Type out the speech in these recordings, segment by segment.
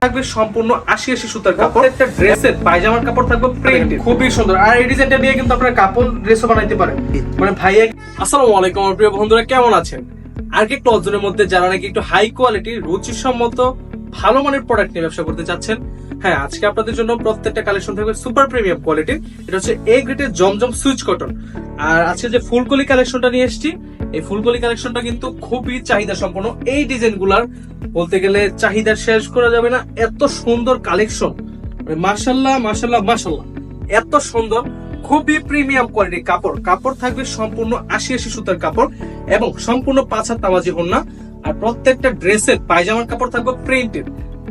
থাকবে সম্পূর্ণ ৮০ সুতার কাপড়। একটা ড্রেসের পায়জামার কাপড় থাকবে প্রিন্ট, খুবই সুন্দর। আর এই ডিজাইনটা দিয়ে কিন্তু আপনারা কাপড় ড্রেসও বানাইতে পারেন। মানে ভাইয়া, আসসালামু আলাইকুম আমার প্রিয় বন্ধুরা, কেমন আছেন? আরকে ক্লথজোনের মধ্যে যারা নাকি একটু হাই কোয়ালিটি, রুচিসম্মত, ভালো মানের প্রোডাক্ট নিয়ে ব্যবসা করতে চাচ্ছেন, হ্যাঁ, আজকে আপনাদের জন্য প্রত্যেকটা কালেকশন থাকবে সুপার প্রিমিয়াম কোয়ালিটির। এটা হচ্ছে এ গ্রেডের জমজম সুইচ কটন। আর আজকে যে ফুলকলি কালেকশনটা নিয়ে এসেছি, এই ফুলকলি কালেকশনটা কিন্তু খুবই চাহিদা সম্পন্ন। এই ডিজাইন গুলার বলতে গেলে চাহিদা শেষ করা যাবে না, এত সুন্দর কালেকশন। মাশাল্লাহ মাশাল্লাহ মাশাল্লাহ, এত সুন্দর, খুবই প্রিমিয়াম কোয়ালিটির কাপড়। কাপড় থাকবে সম্পূর্ণ ৮০ সুতার কাপড় এবং সম্পূর্ণ ৫ হাত তামাজি ওড়না। আর প্রত্যেকটা ড্রেসের পায়জামার কাপড় থাকবে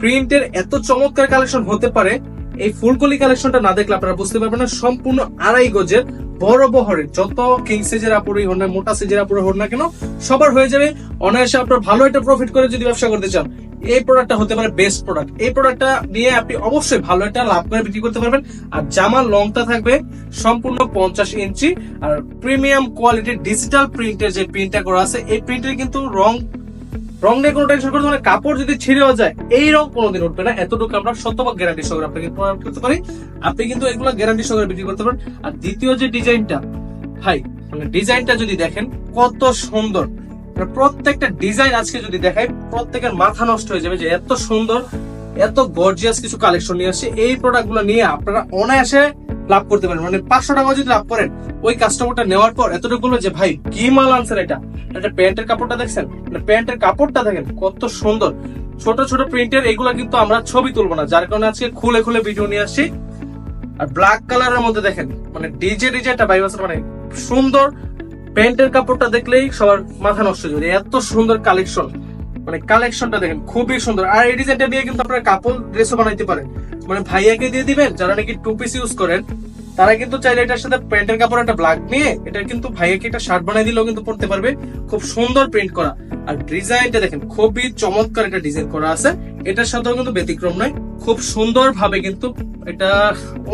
প্রিন্টের এত চমৎকার কালেকশন হতে পারে। এই ফুলকলি কালেকশনটা না দেখলে আপনারা বুঝতে পারবেন না। সম্পূর্ণ ২.৫ গজের বড় বহরের, যত কিং সাইজের আপুরই হন না, মোটা সাইজের আপুরই হন না কেন, সবার হয়ে যাবে অনায়াসে। আপনার ভালো একটা প্রফিট করে যদি ব্যবসা করতে চান, এই প্রোডাক্টটা হতে পারে বেস্ট প্রোডাক্ট। এই প্রোডাক্টটা নিয়ে আপনি অবশ্যই ভালো একটা লাভ করে বিক্রি করতে পারবেন। আর জামার লংটা থাকবে সম্পূর্ণ ৫০ ইঞ্চি। আর প্রিমিয়াম কোয়ালিটির ডিজিটাল প্রিন্টের যে প্রিন্টটা করা আছে, এই প্রিন্টের কিন্তু রং নিয়ে কোনো টেনশন করতে হবে না। কাপড় যদি ছিঁড়েও যায়, এই রং কোনোদিন উঠবে না, এতটুকু আমরা শতভাগ গ্যারান্টি সহকারে আপনাকে প্রোডাক্ট করতে পারি। আপনি কিন্তু এগুলো গ্যারান্টি সহকারে বিক্রি করতে পারেন। আর দ্বিতীয় যে ডিজাইনটা, ভাই মানে ডিজাইনটা যদি দেখেন কত সুন্দর, প্রত্যেকটা ডিজাইন আজকে যদি দেখাই প্রত্যেকের মাথা নষ্ট হয়ে যাবে যে এত সুন্দর, এত গর্জিয়াস কিছু কালেকশন নিয়ে আসছে। এই প্রোডাক্ট গুলো নিয়ে আপনারা অনায়াসে লাভ করতে পারেন। মানে ৫০০ টাকা যদি লাভ করেন, ওই কাস্টমারটা নেওয়ার পর এতটুকু বলবে যে ভাই কি মাল আনছেন, এটা প্যান্টের কাপড়টা দেখছেন, প্যান্টের কাপড়টা দেখেন কত সুন্দর। ছোট ছোট প্রিন্টের এগুলা কিন্তু আমরা ছবি তুলবো না, যার কারণে আজকে খুলে খুলে ভিডিও নিয়ে আসছি। আর ব্ল্যাক কালারের মধ্যে দেখেন, মানে ডিজাইনটা ভাই মানে সুন্দর। প্যান্টের কাপড়টা দেখলেই সবার মাথা নষ্ট হয়ে যাবে, এত সুন্দর কালেকশন। মানে কালেকশনটা দেখেন খুবই সুন্দর। আর এই ডিজাইনটা দিয়ে কিন্তু আপনারা কাপড় ড্রেসও বানাইতে পারেন। মানে ভাইয়াকে দিয়ে দিবেন, যারা নাকি 2 পিস ইউজ করেন, তারা কিন্তু চাইলে এটার সাথে প্যান্টের কাপড় একটা ব্ল্যাক নিয়ে এটা কিন্তু ভাইয়াকে একটা শার্ট বানিয়ে দিলেও কিন্তু পরতে পারবে। খুব সুন্দর প্রিন্ট করা। আর ডিজাইনটা দেখেন খুবই চমৎকার একটা ডিজাইন করা আছে। এটার সাথেও কিন্তু ব্যতিক্রম নয়, খুব সুন্দর ভাবে কিন্তু এটা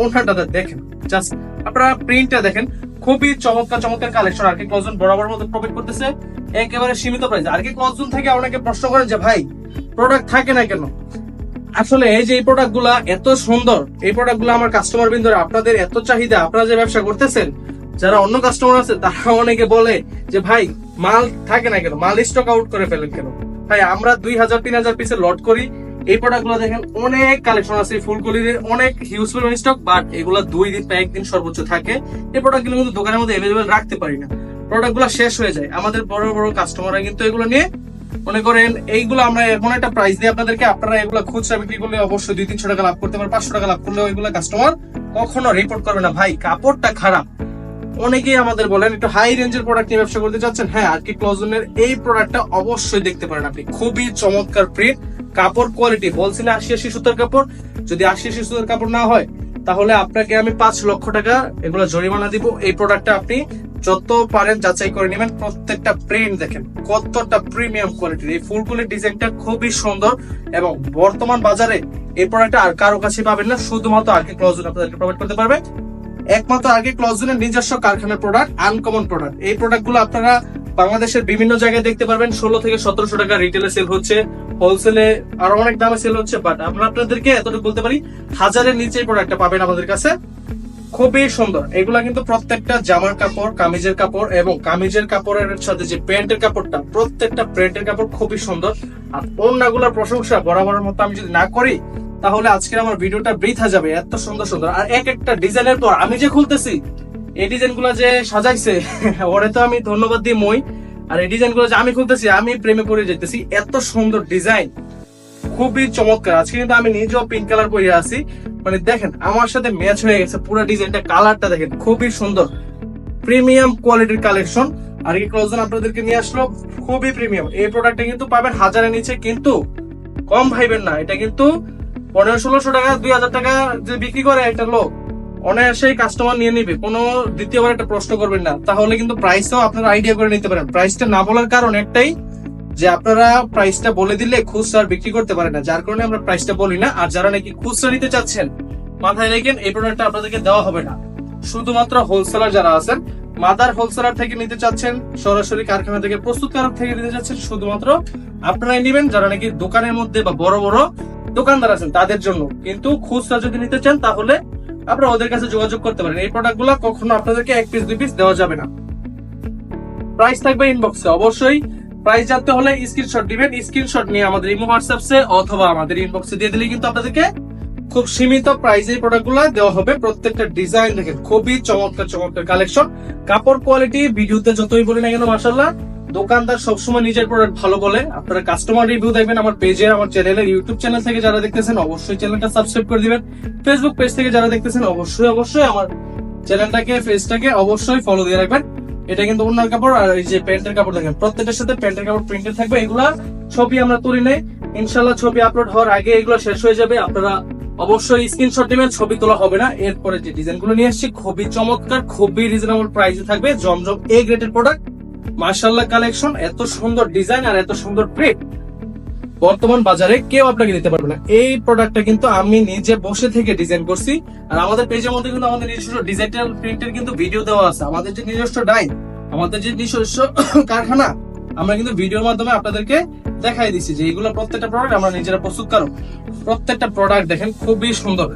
ওনাটা দেখেন, জাস্ট আপনারা প্রিন্টটা দেখেন, খুবই চমৎকার চমৎকার কালেকশন। আর কি ক্লথজোন বরাবর মতো প্রোভাইড করতেছে একেবারে সীমিত প্রাইস। আর কি ক্লথজোন থেকে অনেকে প্রশ্ন করেন যে ভাই প্রোডাক্ট থাকে না কেন। আসলে এই যে এই প্রোডাক্ট গুলা এত সুন্দর, এই প্রোডাক্ট গুলো আমার কাস্টমার বিন্দুরা, আপনাদের এত চাহিদা, আপনারা যে ব্যবসা করতেছেন, যারা অন্য কাস্টমার আছে তারা অনেকে বলে যে ভাই মাল থাকে না কেন, মাল স্টক আউট করে ফেলেন কেন। ভাই আমরা ২০০০-৩০০০ পিসের লট করি। এই প্রোডাক্ট গুলো দেখেন অনেক কালেকশন আছে, ফুলকলির অনেক হিউজ পরিমাণ স্টক, বাট এগুলা 2 দিন বা 1 দিন সর্বোচ্চ থাকে। এই প্রোডাক্ট গুলো কিন্তু দোকানের মধ্যে অ্যাভেলেবেল রাখতে পারি না, প্রোডাক্ট গুলো শেষ হয়ে যায়। আমাদের বড় বড় কাস্টমাররা কিন্তু এগুলো নিয়ে মনে করেন এইগুলো আমরা এমন একটা প্রাইস দিই আপনাদেরকে, আপনারা এগুলো খুচরা বিক্রি করলে অবশ্যই ২০০-৩০০ টাকা লাভ করতে পারেন। ৫০০ টাকা লাভ করলেও এগুলো কাস্টমার কখনো রিপোর্ট করবে না ভাই কাপড়টা খারাপ। অনেকেই আমাদের বলেন একটু হাই রেঞ্জের প্রোডাক্ট নিয়ে ব্যবসা করতে চাচ্ছেন, হ্যাঁ, আর কি ক্লথজোনের এই প্রোডাক্টটা অবশ্যই দেখতে পারেন আপনি। খুবই চমৎকার প্রিন্ট, কাপড় কোয়ালিটি বলছি না ৮০ সুতার কাপড়। যদি ৮০ সুতার কাপড় না হয়, তাহলে আপনাকে আমি ৫ লক্ষ টাকা এগুলো জরিমানা দিব। এই প্রোডাক্টটা আপনি যত পারেন যাচাই করে নেবেন। প্রত্যেকটা প্রিন্ট দেখেন কতটা প্রিমিয়াম কোয়ালিটির। এই ফুলকলির ডিজাইনটা খুবই সুন্দর এবং বর্তমান বাজারে এই প্রোডাক্টটা আর কারো কাছে পাবেন না, শুধুমাত্র আর কি ক্লথজোন আপনাদেরকে প্রোভাইড করতে পারবে। একমাত্র আগে ক্লথজোনের নিজস্ব কারখানার প্রোডাক্ট, আনকমন প্রোডাক্ট। এই প্রোডাক্ট গুলো আপনারা বাংলাদেশের বিভিন্ন জায়গায় দেখতে পারবেন। ১৬ থেকে ১৭০০ টাকা রিটেলে সেল হচ্ছে, হোলসেলে আরো অনেক দামে সেল হচ্ছে। বাট আমরা আপনাদেরকে এতটুকু বলতে পারি, ১০০০-এর নিচে প্রোডাক্টটা পাবেন আমাদের কাছে। খুবই সুন্দর। এগুলা কিন্তু প্রত্যেকটা জামার কাপড়, কামিজের কাপড় এবং কামিজের কাপড়ের সাথে যে প্যান্টের কাপড়টা, প্রত্যেকটা প্যান্টের কাপড় খুবই সুন্দর। আর ওড়নাগুলোর প্রশংসা বরাবরের মতো আমি যদি না করি, তাহলে আজকের আমার ভিডিওটা বৃথা যাবে। এত সুন্দর সুন্দর আর এক একটা ডিজাইনের পর আমি যে খুলতেছি, এই ডিজাইন গুলা যে সাজাইছে ওরে তো আমি ধন্যবাদ দিই মই। আর এই ডিজাইন গুলো যে আমি খুলতেছি, আমি প্রেমে পড়ে যেতেছি। এত সুন্দর ডিজাইন, খুবই চমৎকার। আজকে কিন্তু আমি নিজেও পিঙ্ক কালার পরে আছি, মানে দেখেন আমার সাথে ম্যাচ হয়ে গেছে পুরো ডিজাইনটা। কালারটা দেখেন খুবই সুন্দর, প্রিমিয়াম কোয়ালিটির কালেকশন। আর কি ক্লথজোন আপনাদেরকে নিয়ে আসলো খুবই প্রিমিয়াম। এই প্রোডাক্টটা কিন্তু পাবেন ১০০০-এর নিচে, কিন্তু কম ভাইবেন না। এটা কিন্তু ১৫00-১৬০০ টাকা, ২০০০ টাকা যে বিক্রি করে একটা লোক, অনায়াসেই কাস্টমার নিয়ে নিবে। কোনো দ্বিতীয়বার একটা প্রশ্ন করবেন না। তাহলে কিন্তু প্রাইসটাও আপনারা আইডিয়া করে নিতে পারেন। প্রাইসটা না বলার কারণ একটাই, যে আপনারা প্রাইসটা বলে দিলে খুচরা বিক্রি করতে পারেন না, যার কারণে আমরা প্রাইসটা বলি না। আর যারা নাকি খুচরা নিতে চাচ্ছেন, মাথায় রাখেন এই প্রোডাক্টটা আপনাদেরকে দেওয়া হবে না। শুধুমাত্র হোলসেলার যারা আছেন, মাদার হোলসেলার থেকে নিতে চাচ্ছেন, সরাসরি কারখানা থেকে প্রস্তুতকারক থেকে নিতে চাচ্ছেন, শুধুমাত্র আপনারাই নেবেন। যারা নাকি দোকানের মধ্যে বা বড় বড় দোকানদার আছেন তাদের জন্য, কিন্তু খুচরা যদি নিতে চান তাহলে আপনারা ওদের কাছে যোগাযোগ করতে পারেন। এই প্রোডাক্ট গুলো কখনো আপনাদেরকে 1 পিস 2 পিস দেওয়া যাবে না। প্রাইস থাকবে ইনবক্সে, অবশ্যই প্রাইস জানতে হলে স্ক্রিনশট দিবেন। স্ক্রিনশট নিয়ে আমাদের ইমো হোয়াটসঅ্যাপে অথবা আমাদের ইনবক্সে দিয়ে দিলে কিন্তু আপনাদেরকে খুব সীমিত প্রাইসে এই প্রোডাক্ট গুলো দেওয়া হবে। প্রত্যেকটা ডিজাইন দেখেন খুবই চমৎকার চমৎকার কালেকশন। কাপড় কোয়ালিটি ভিডিওতে যতই বলি না কেন মাশাআল্লাহ, দোকানদার সবসময় নিজের প্রোডাক্ট ভালো বলে। আপনারা কাস্টমার রিভিউ দেখবেন আমার পেজে, আমার চ্যানেলে, ইউটিউব চ্যানেল থেকে যারা দেখতেছেন অবশ্যই চ্যানেলটা সাবস্ক্রাইব করে দিবেন। ফেসবুক পেজ থেকে যারা দেখতেছেন অবশ্যই আমার চ্যানেলটাকে, পেজটাকে অবশ্যই ফলো দিয়ে রাখবেন। এটা কিন্তু ওনার কাপড়, আর এই যে প্যান্টের কাপড় দেখেন প্রত্যেকটার সাথে প্যান্টের কাপড় প্রিন্টেড থাকবে। এগুলা ছবি আমরা তুলি নেই, ইনশাল্লাহ ছবি আপলোড হওয়ার আগে এগুলো শেষ হয়ে যাবে। আপনারা অবশ্যই স্ক্রিনশট দিবেন, ছবি তোলা হবে না। এরপরে যে ডিজাইন গুলো নিয়ে আসছি খুবই চমৎকার, খুবই রিজনেবল প্রাইসে থাকবে। জমজম এ গ্রেডের প্রোডাক্ট, মাশাআল্লাহ কালেকশন, এত সুন্দর ডিজাইন আর এত সুন্দর প্রিন্ট বর্তমান বাজারে কেউ আপনাকে দিতে পারবে না। এই প্রোডাক্টটা কিন্তু আমি নিজে বসে থেকে ডিজাইন করছি, আর আমাদের পেজের মধ্যে কিন্তু আমাদের নিজস্ব ডিজিটাল প্রিন্টের কিন্তু ভিডিও দেওয়া আছে। আমাদের যে নিজস্ব ডাই, আমাদের যে নিজস্ব কারখানা, আমরা কিন্তু ভিডিওর মাধ্যমে আপনাদেরকে দেখাই দিচ্ছি যে এইগুলো প্রত্যেকটা প্রোডাক্ট আমরা নিজেরা প্রস্তুত করো। প্রত্যেকটা প্রোডাক্ট দেখেন খুবই সুন্দর,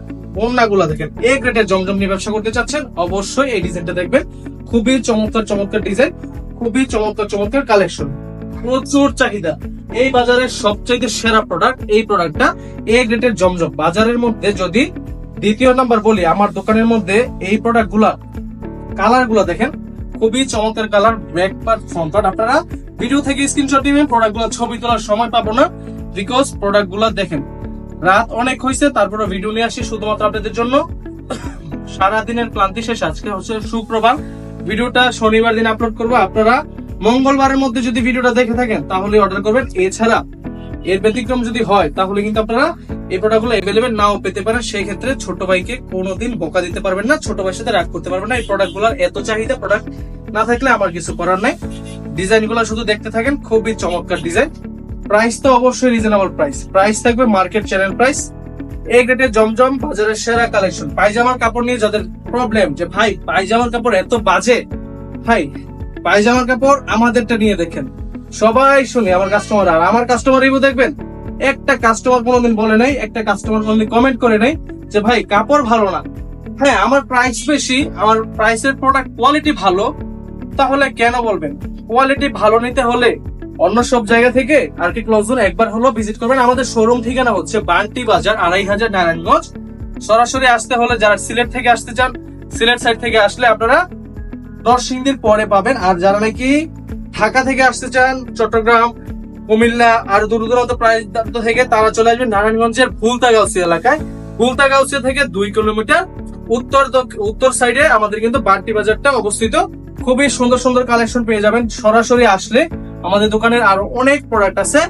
ওড়নাগুলা দেখেন। এ গ্রেডের জমজম নিয়ে ব্যবসা করতে চাচ্ছেন অবশ্যই এই ডিজাইনটা দেখবেন। খুবই চমৎকার চমৎকার ডিজাইন, খুবই চমৎকার চমৎকার কালেকশন, প্রচুর চাহিদা। এই বাজারের সবচেয়ে সেরা প্রোডাক্ট এই প্রোডাক্টটা, এ গ্রেডের জমজম। বাজারের মধ্যে যদি দ্বিতীয় নাম্বার বলি, আমার দোকানের মধ্যে এই প্রোডাক্ট গুলা কালার গুলা দেখেন খুবই চমৎকার colour, back part front part. আপনারা ভিডিও থেকে স্ক্রিনশট দিবেন, প্রোডাক্ট গুলা ছবি তোলার সময় পাবো না, বিকজ প্রোডাক্ট গুলা দেখেন রাত অনেক হয়েছে, তারপরে ভিডিও নিয়ে আসি শুধুমাত্র আপনাদের জন্য। সারাদিনের ক্লান্তি শেষ, আজকে হচ্ছে শুক্রবার, ভিডিওটা শনিবার দিন আপলোড করবো। আপনারা মঙ্গলবারের মধ্যে যদি ভিডিওটা দেখে থাকেন তাহলে অর্ডার করবেন। এছাড়া এর ব্যতিক্রম যদি হয় তাহলে কিন্তু আপনারা এই প্রোডাক্ট গুলো অ্যাভেলেবেল নাও পেতে পারেন। সেই ক্ষেত্রে ছোট ভাইকে কোনোদিন বোকা দিতে পারবেন না, ছোট ভাইয়ের সাথে রাগ করতে পারবেন না। এই প্রোডাক্ট গুলোর এত চাহিদা, প্রোডাক্ট না থাকলে আমার কিছু করার নাই। ডিজাইন গুলো শুধু দেখতে থাকেন, খুবই চমৎকার ডিজাইন। প্রাইস তো অবশ্যই রিজনেবল প্রাইস, প্রাইস থাকবে মার্কেট চ্যানেল প্রাইস। এ গ্রেডের জমজম বাজারের সেরা কালেকশন। পায়জামার কাপড় নিয়ে যাদের প্রবলেম যে ভাই পায়জামার কাপড় এত বাজে, ভাই পায়জামার কাপড় আমাদেরটা নিয়ে দেখেন। সবাই শুনি আমার কাস্টমার, আর আমার কাস্টমার রিভিউ দেখবেন, একটা কাস্টমার কোনোদিন বলে নাই, একটা কাস্টমার কোনোদিন কমেন্ট করে নাই যে ভাই কাপড় ভালো না। হ্যাঁ, আমার প্রাইস বেশি, আমার প্রাইসের প্রোডাক্ট কোয়ালিটি ভালো, তাহলে কেন বলবেন? কোয়ালিটি ভালো নিতে হলে অন্য সব জায়গা থেকে আর কি ক্লোজ একবার হলো ভিজিট করবেন। আমাদের শোরুম ঠিকানা হচ্ছে বান্টি বাজার 2500 নারায়ণগঞ্জ। সরাসরি আসতে হলে যারা সিলেট থেকে আসতে চান, সিলেট সাইড থেকে আসলে আপনারা নরসিংদীর পরে পাবেন। আর যারা নাকি ঢাকা থেকে আসতে চান, চট্টগ্রাম, কুমিল্লা আর দূর দূরান্ত প্রান্ত থেকে, তারা চলে আসবেন নারায়ণগঞ্জের ভুলতাগাউসি এলাকায়। ভুলতাগাউসি থেকে 2 কিলোমিটার উত্তর সাইডে আমাদের কিন্তু বান্টি বাজারটা অবস্থিত। খুবই সুন্দর সুন্দর কালেকশন পেয়ে যাবেন। সরাসরি আসলে আমাদের দোকানের আরো অনেক প্রোডাক্ট আছে,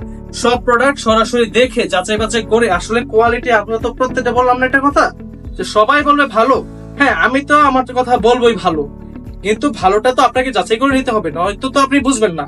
সব প্রোডাক্ট সরাসরি দেখে যাচাই বাছাই করে আসলে কোয়ালিটি, আপনারা তো প্রত্যেকটা বললাম না একটা কথা যে সবাই বলবে ভালো। হ্যাঁ, আমি তো আমার কথা বলবোই ভালো, কিন্তু ভালোটা তো আপনাকে যাচাই করে নিতে হবে, নয়তো তো আপনি বুঝবেন না।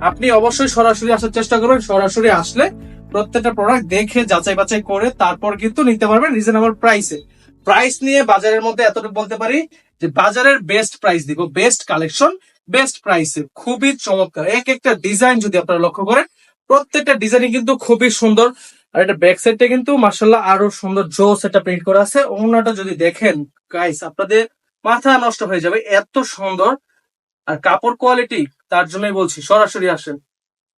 আপনি অবশ্যই সরাসরি আসার চেষ্টা করবেন। সরাসরি আসলে প্রত্যেকটা প্রোডাক্ট দেখে যাচাই বাছাই করে তারপর কিন্তু নিতে পারবেন রিজনেবল প্রাইসে। প্রাইস নিয়ে বাজারের মধ্যে এতটুকু বলতে পারি যে বাজারের বেস্ট প্রাইস দিব, বেস্ট কালেকশন বেস্ট প্রাইসে। খুবই চমৎকার এক একটা ডিজাইন যদি আপনারা লক্ষ্য করেন, প্রত্যেকটা ডিজাইনই কিন্তু খুবই সুন্দর। আর এটা ব্যাক সাইডটা কিন্তু মাশাআল্লাহ আরো সুন্দর জোস একটা প্রিন্ট করা আছে। ওনাটা যদি দেখেন গাইস, আপনাদের মাথা নষ্ট হয়ে যাবে, এত সুন্দর। আর কাপড় কোয়ালিটি, তার জন্যই বলছি সরাসরি আসেন।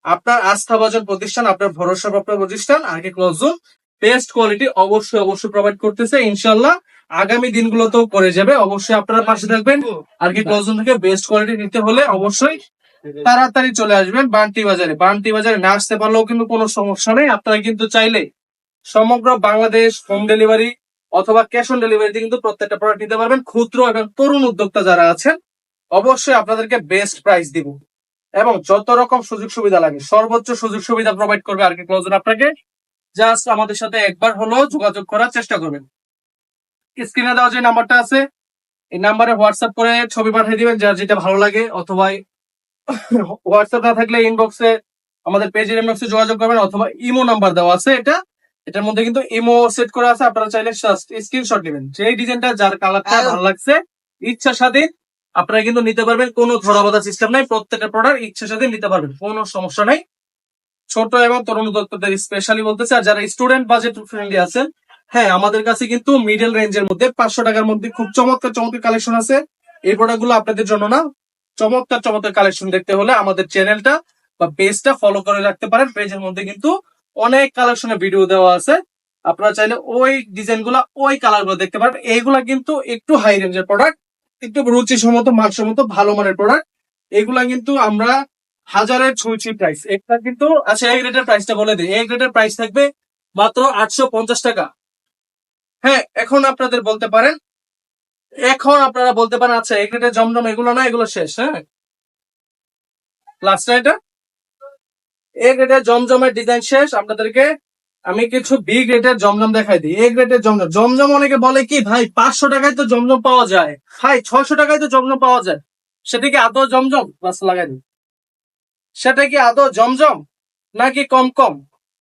আপনার আস্থাভাজন প্রতিষ্ঠান, আপনার ভরসাপ্রাপ্ত প্রতিষ্ঠান আর কি ক্লোজ জোন বেস্ট কোয়ালিটি অবশ্যই প্রোভাইড করতেছে। ইনশাল্লাহ আগামী দিনগুলোতেও করে যাবে। অবশ্যই আপনারা পাশে থাকবেন। আর কি ক্লোজ জোন থেকে বেস্ট কোয়ালিটি নিতে হলে অবশ্যই তাড়াতাড়ি চলে আসবেন বান্টি বাজারে। বান্টি বাজারে না আসতে পারলেও কিন্তু কোনো সমস্যা নেই, আপনারা কিন্তু চাইলে সমগ্র বাংলাদেশ হোম ডেলিভারি অথবা ক্যাশ অন ডেলিভারিতে কিন্তু প্রত্যেকটা প্রোডাক্ট নিতে পারবেন। ক্ষুদ্র এবং তরুণ উদ্যোক্তা যারা আছেন অবশ্যই আপনাদেরকে বেস্ট প্রাইস দিব এবং যত রকম সুযোগ সুবিধা লাগে সর্বোচ্চ সুযোগ সুবিধা প্রোভাইড করবে আর কি ক্লোজ জোন আপনাকে। জাস্ট আমাদের সাথে একবার হলো যোগাযোগ করার চেষ্টা করবেন। স্ক্রিনে দেওয়া যে নাম্বারটা আছে এই নাম্বারে হোয়াটসঅ্যাপ করে ছবি পাঠিয়ে দিবেন যার যেটা ভালো লাগে, অথবা হোয়াটসঅ্যাপ না থাকলে ইনবক্সে আমাদের পেজের ইনবক্সে যোগাযোগ করবেন, অথবা ইমো নাম্বার দেওয়া আছে এটার মধ্যে কিন্তু ইমো সেট করা আছে। আপনারা চাইলে স্ক্রিনশট নেবেন, যেই ডিজাইনটা যার কালারটা ভালো লাগছে ইচ্ছা স্বাধীন আপনারা কিন্তু নিতে পারবেন। কোনো ধরা বাঁধা সিস্টেম নাই, প্রত্যেকটা প্রোডাক্ট ইচ্ছা স্বাধীন নিতে পারবেন, কোনো সমস্যা নাই। ছোট এবং তরুণ উদ্যোক্তাদের স্পেশালি বলতেছে, আর যারা স্টুডেন্ট বাজেট ফ্রেন্ডলি আছেন, হ্যাঁ আমাদের কাছে কিন্তু মিডল রেঞ্জের মধ্যে 500 টাকার মধ্যে খুব চমৎকার চমৎকার কালেকশন আছে। এই প্রোডাক্ট গুলো আপনাদের জন্য না। চমৎকার চমৎকার কালেকশন দেখতে হলে আমাদের চ্যানেলটা বা পেজটা ফলো করে রাখতে পারেন। পেজের মধ্যে কিন্তু অনেক কালেকশনের ভিডিও দেওয়া আছে, আপনারা চাইলে ওই ডিজাইন গুলা ওই কালার গুলো দেখতে পারেন। এইগুলা কিন্তু একটু হাই রেঞ্জের প্রোডাক্ট, একটু রুচিসম্মত মানসম্মত ভালো মানের প্রোডাক্ট। এগুলা কিন্তু আমরা হাজারের ছুঁচি প্রাইস। একটা কিন্তু আচ্ছা, এই গ্রেডের প্রাইসটা বলে দিই। এই গ্রেডের প্রাইস থাকবে মাত্র 850 টাকা। হ্যাঁ, এখন আপনারা বলতে পারেন আচ্ছা এই গ্রেডের জমজম এগুলো না, এগুলো শেষ। হ্যাঁ, লাস্ট এটা এই গ্রেডের জমজমের ডিজাইন শেষ। আপনাদেরকে আমি কিছু বি গ্রেডের জমজম দেখাই দিই। এ গ্রেডের জমজম, অনেকে বলে কি ভাই 500 টাকায় তো জমজম পাওয়া যায়, ভাই 600 টাকায় তো জমজম পাওয়া যায়। সেটা কি আদৌ জমজম? বাস লাগাই দিই। সেটা কি আদৌ জমজম নাকি কম কম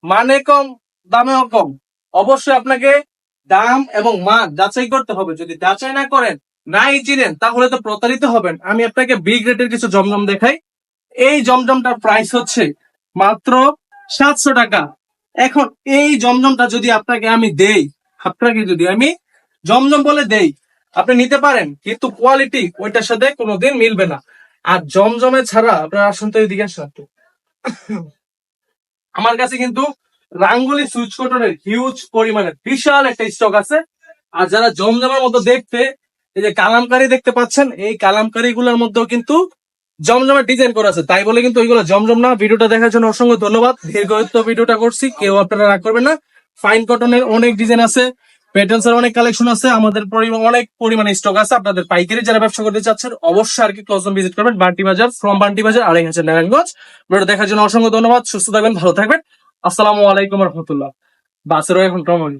মানে কম দামেও কম? অবশ্যই আপনাকে দাম এবং মান যাচাই করতে হবে। যদি যাচাই না করেন, নাই চিনেন, তাহলে তো প্রতারিত হবেন। আমি আপনাকে বি গ্রেডের কিছু জমজম দেখাই। এই জমজমটার প্রাইস হচ্ছে মাত্র 700 টাকা। এখন এই জমজমটা যদি আপনাকে যদি আমি জমজম বলে দেই, আপনি নিতে পারেন, কিন্তু কোয়ালিটি ওইটার সাথে কোনোদিন মিলবে না। আর জমজমে ছাড়া আপনারা আসুন তো এদিকে আসুন একটু। আমার কাছে কিন্তু রাঙ্গুলি সুইচ কটনের হিউজ পরিমাণে বিশাল একটা স্টক আছে। আর যারা জমজমের মতো দেখতে, এই যে কালামকারী দেখতে পাচ্ছেন, এই কালামকারী গুলোর মধ্যেও কিন্তু জমজমের ডিজাইন করা আছে, তাই বলে কিন্তু ওইগুলো জমজম না। ভিডিওটা দেখার জন্য অসংখ্য ধন্যবাদ। দীর্ঘায়িত ভিডিওটা করছি, কেউ আপনারা রাগ করবেন না। ফাইন কটনের অনেক ডিজাইন আছে, প্যাটার্নস এর অনেক কালেকশন আছে, আমাদের অনেক পরিমাণে স্টক আছে। আপনাদের পাইকারি যারা ব্যবসা করতে চাচ্ছেন অবশ্যই আর কি ক্লোজম ভিজিট করবেন বান্টি বাজার, ফ্রম বান্টি বাজার, 2500 নারায়ণগঞ্জ। ভিডিও দেখার জন্য অসংখ্য ধন্যবাদ। সুস্থ থাকবেন, ভালো থাকবেন। আসসালামু আলাইকুম রহমতুল্লাহ। বাসেরও এখন ট্রমন।